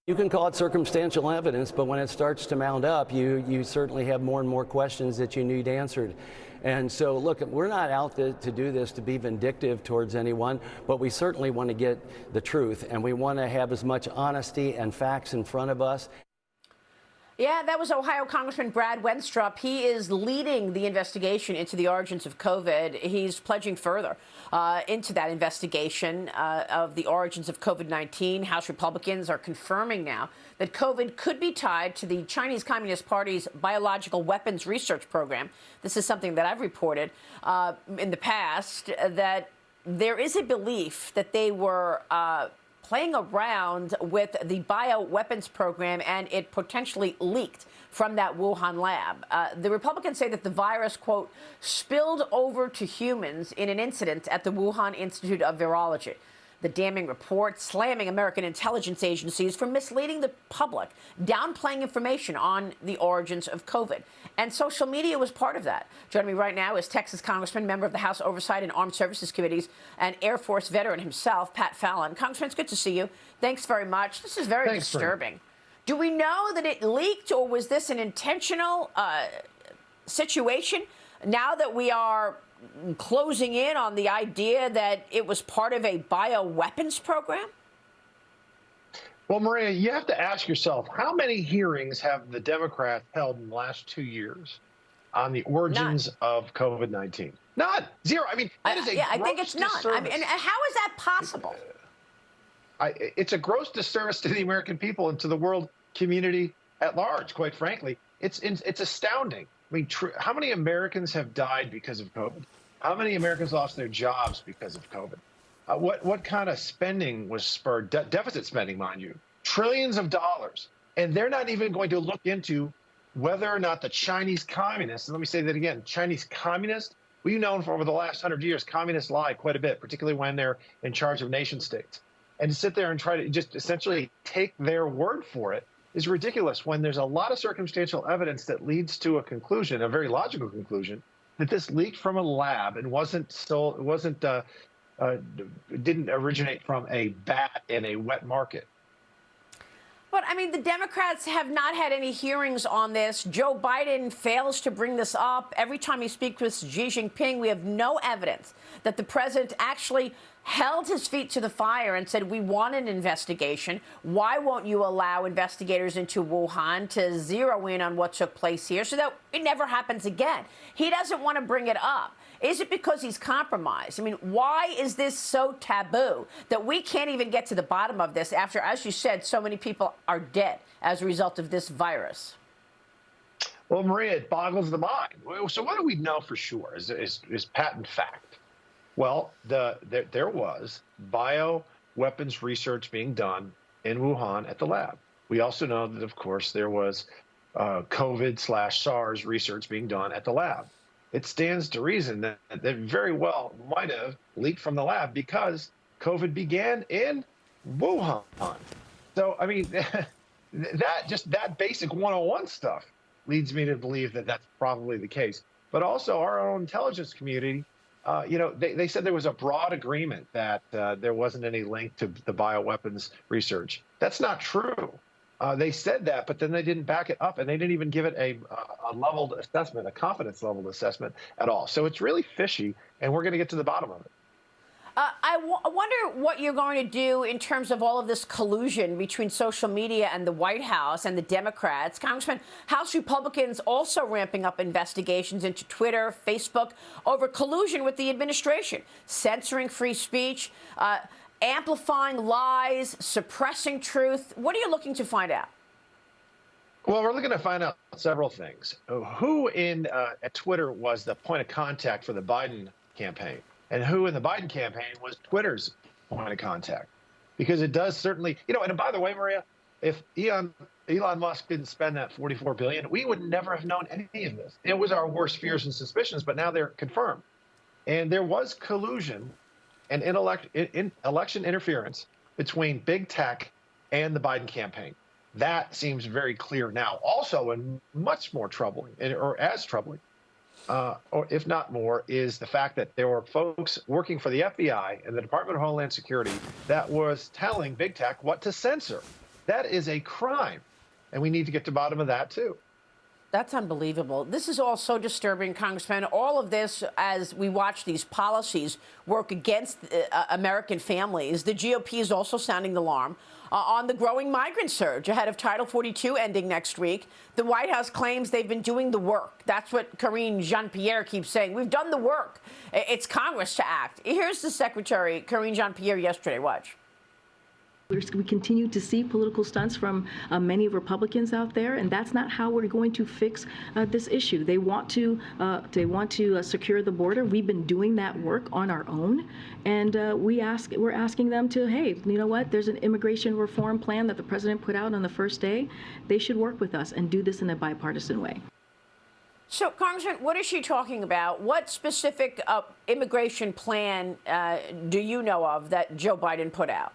You can call it circumstantial evidence, but when it starts to mount up, you certainly have more and more questions that you need answered. And so, look, we're not out to do this to be vindictive towards anyone, but we certainly want to get the truth, and we want to have as much honesty and facts in front of us. Yeah, that was Ohio Congressman Brad Wenstrup. He is leading the investigation into the origins of COVID. He's pledging further into that investigation of the origins of COVID-19. House Republicans are confirming now that COVID could be tied to the Chinese Communist Party's biological weapons research program. This is something that I've reported in the past, that there is a belief that they were playing around with the bioweapons program, and it potentially leaked from that Wuhan lab. The Republicans say that the virus, quote, spilled over to humans in an incident at the Wuhan Institute of Virology. The damning report slamming American intelligence agencies for misleading the public, downplaying information on the origins of COVID. And social media was part of that. Joining me right now is Texas Congressman, member of the House Oversight and Armed Services Committees, and Air Force veteran himself, Pat Fallon. Congressman, it's good to see you. Thanks very much. This is very disturbing. Do we know that it leaked, or was this an intentional situation? Now that we are closing in on the idea that it was part of a bioweapons program? Well, Maria, you have to ask yourself, how many hearings have the Democrats held in the last 2 years on the origins of COVID-19? None. Zero. I mean, that is a I think it's none. I mean, and how is that possible? It's a gross disservice to the American people and to the world community at large, quite frankly. It's astounding. I mean, how many Americans have died because of COVID? How many Americans lost their jobs because of COVID? What kind of spending was spurred? Deficit spending, mind you, trillions of dollars. And they're not even going to look into whether or not the Chinese communists, and let me say that again, Chinese communists, we've known for over the last 100 years, communists lie quite a bit, particularly when they're in charge of nation states. And to sit there and try to just essentially take their word for it is ridiculous when there's a lot of circumstantial evidence that leads to a conclusion, a very logical conclusion, that this leaked from a lab and didn't originate from a bat in a wet market. But, I mean, the Democrats have not had any hearings on this. Joe Biden fails to bring this up. Every time he speaks with Xi Jinping, we have no evidence that the president actually held his feet to the fire and said, we want an investigation. Why won't you allow investigators into Wuhan to zero in on what took place here so that it never happens again? He doesn't want to bring it up. Is it because he's compromised? I mean, why is this so taboo that we can't even get to the bottom of this after, as you said, so many people are dead as a result of this virus? Well, Maria, it boggles the mind. So what do we know for sure is patent fact? Well, there was bioweapons research being done in Wuhan at the lab. We also know that, of course, there was COVID/SARS research being done at the lab. It stands to reason that very well might have leaked from the lab because COVID began in Wuhan. So, I mean, that basic 101 stuff leads me to believe that that's probably the case. But also our own intelligence community, they said there was a broad agreement that there wasn't any link to the bioweapons research. That's not true. They said that, but then they didn't back it up, and they didn't even give it a leveled assessment, a confidence leveled assessment at all. So it's really fishy, and we're going to get to the bottom of it. I wonder what you're going to do in terms of all of this collusion between social media and the White House and the Democrats. Congressman, House Republicans also ramping up investigations into Twitter, Facebook over collusion with the administration, censoring free speech, amplifying lies, suppressing truth. What are you looking to find out? Well, we're looking to find out several things. Who at Twitter was the point of contact for the Biden campaign? And who in the Biden campaign was Twitter's point of contact? Because it does certainly, and by the way, Maria, if Elon Musk didn't spend that $44 billion, we would never have known any of this. It was our worst fears and suspicions, but now they're confirmed. And there was collusion and election interference between big tech and the Biden campaign. That seems very clear now. Also, and much more troubling, or as troubling, or if not more, is the fact that there were folks working for the FBI and the Department of Homeland Security that was telling big tech what to censor. That is a crime. And we need to get to the bottom of that, too. That's unbelievable. This is all so disturbing, Congressman. All of this, as we watch these policies work against American families, the GOP is also sounding the alarm on the growing migrant surge ahead of Title 42 ending next week. The White House claims they've been doing the work. That's what Karine Jean-Pierre keeps saying. We've done the work. It's Congress to act. Here's the Secretary, Karine Jean-Pierre, yesterday. Watch. We continue to see political stunts from many Republicans out there, and that's not how we're going to fix this issue. They want to secure the border. We've been doing that work on our own, and we're asking them to, hey, you know what? There's an immigration reform plan that the president put out on the first day. They should work with us and do this in a bipartisan way. So, Congressman, what is she talking about? What specific immigration plan do you know of that Joe Biden put out?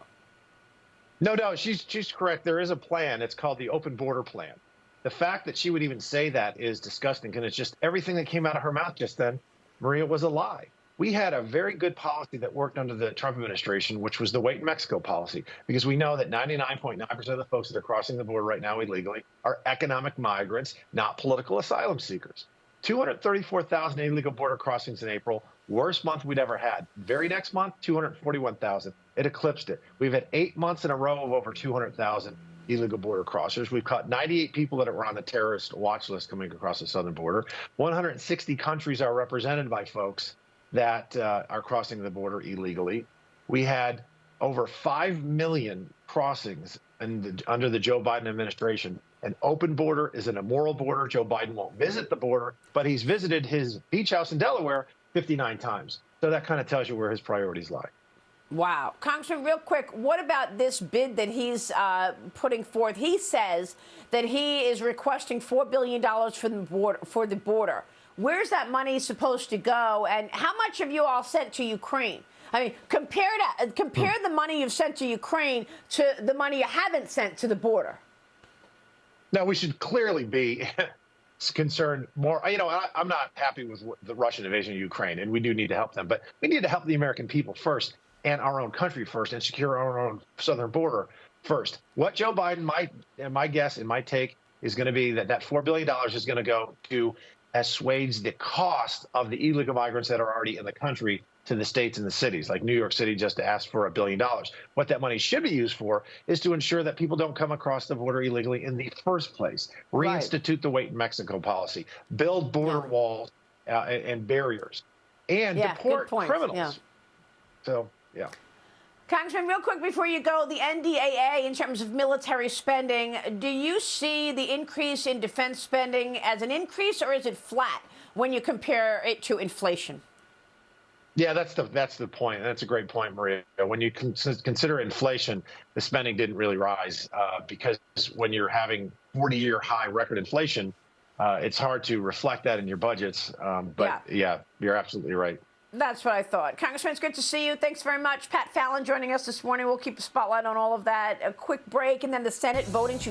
No, she's correct. There is a plan. It's called the open border plan. The fact that she would even say that is disgusting, and it's just everything that came out of her mouth just then, Maria, was a lie. We had a very good policy that worked under the Trump administration, which was the wait in Mexico policy, because we know that 99.9% of the folks that are crossing the border right now illegally are economic migrants, not political asylum seekers. 234,000 illegal border crossings in April, worst month we'd ever had. Very next month, 241,000. It eclipsed it. We've had 8 months in a row of over 200,000 illegal border crossers. We've caught 98 people that were on the terrorist watch list coming across the southern border. 160 countries are represented by folks that are crossing the border illegally. We had over 5 million crossings under the Joe Biden administration. An open border is an immoral border. Joe Biden won't visit the border, but he's visited his beach house in Delaware 59 times. So that kind of tells you where his priorities lie. Wow. Congressman, real quick, what about this bid that he's putting forth? He says that he is requesting $4 billion for the border. Where's that money supposed to go, and how much have you all sent to Ukraine? I mean, compare the money you've sent to Ukraine to the money you haven't sent to the border. No, we should clearly be concerned more. I'm not happy with the Russian invasion of Ukraine, and we do need to help them. But we need to help the American people first and our own country first and secure our own southern border first. What Joe Biden my guess and my take is going to be that $4 billion is going to go to assuage the cost of the illegal migrants that are already in the country to the states and the cities, like New York City just asked for $1 billion. What that money should be used for is to ensure that people don't come across the border illegally in the first place. Reinstitute the wait in Mexico policy, build border walls and barriers, and deport criminals. Yeah. So, yeah. Congressman, real quick before you go, the NDAA, in terms of military spending, do you see the increase in defense spending as an increase, or is it flat when you compare it to inflation? Yeah, that's the point. That's a great point, Maria. When you consider inflation, the spending didn't really rise because when you're having 40-year high record inflation, it's hard to reflect that in your budgets. But yeah, you're absolutely right. That's what I thought. Congressman, it's good to see you. Thanks very much. Pat Fallon joining us this morning. We'll keep a spotlight on all of that. A quick break, and then the Senate voting to